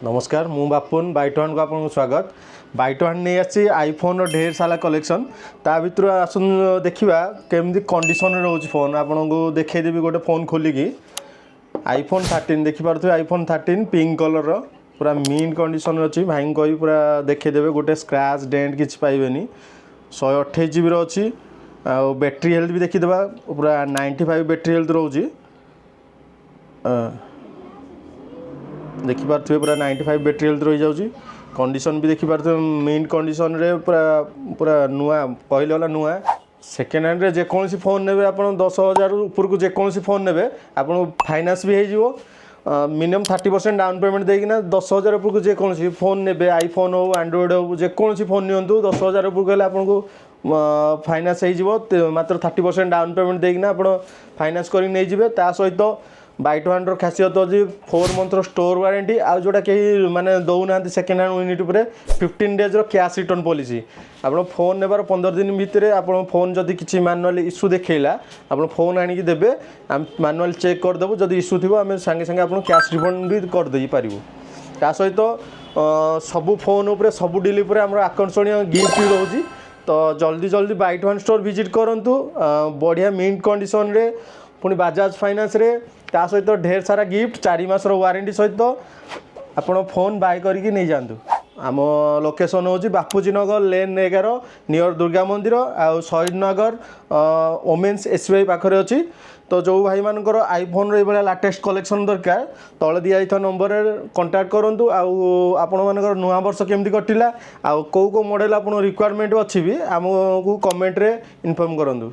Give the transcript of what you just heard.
नमस्कार मु बापुन बाइटोहान को आपको स्वागत। बाइटोहान नहीं आसी आईफोन ढेर सारा कलेक्शन ता भर आसन देखा केमती कंडीशन रोज फोन आपन को देखईदेवी गोटे फोन खोलिकी आईफोन 13 देखिपे आईफोन 13 पिंक कलर पूरा मीन कंडीशन अच्छी भाई कही पूरा देखईदेवे गोटे स्क्रैच डेंट किसी पाइबेनी 128 GB अच्छी आ बैटेरी हेल्थ भी देखीदे पूरा 95 बैटेरी हेल्थ रोज देखिपे पूरा 95 बैटेरी हेल्थ रही जाऊँगी कंडीशन भी देखिपे मेन कंडीशन रे पूरा पूरा नुआ कहले वाला नुआ सेकेंड हैंड रे जेकोसी फोन नेबे आप 10,000 ऊपर को जेकोसी फोन नेबे आप फाइनान्स भी हो मिनिमम 30% डाउन पेमेंट देकिना 10,000 ऊपर को जेकोसी फोन नेबे आईफोन हो एंड्रॉइड हो जेकोसी फोन नियंतु 10,000 ऊपर को आपको फाइनान्स हो मात्र 30% डाउन पेमेंट देकिना आप फाइनान्स कर नहीं जाए ता सहित बाइटोहान खासियत अच्छी 4 मंथर स्टोर वारंटी आ जोटा कहीं माने दौना सेकेंड हैंड यूनिट पर 15 डेज कैश रिटर्न पॉलिसी आप फोन नेबार 15 दिन भितर आप फोन जदि किसी मैनुअल इश्यू देखला आप फोन आनिकी देबे आम मैनुअल चेक करदेबू जदि इश्यू थी आम सांगे सांगे आप कैश रिफंड भी करदे पारू ता सहित सबू फोन उपर सबू डिल उपर आम आकर्षणीय गिफ्ट भी रोचे तो जल्दी जल्दी बाइटोहान स्टोर विजिट करूँ बढ़िया मिंट कंडीशन रे पुणी बाजाज फाइनान्स रे ता सहित ढेर सारा गिफ्ट 4 मासर वारंटी सहित आपण फोन बाय करके नहीं जातु आम लोकेशन हूँ बापूजी नगर लेन 11 नियर दुर्गा मंदिर आ शहीद नगर ओमेन्स SBI पाखे अच्छी तो जो भाई मानकर आईफोन ये लाटेस्ट कलेक्शन दरकार तले दिया नंबर कांटेक्ट करूँ आपण मानकर नुआ वर्ष केमती कटिला आ कौ मॉडल आप रिक्वायरमेंट अच्छी भी आमको कमेंट रे इन्फॉर्म करूँ।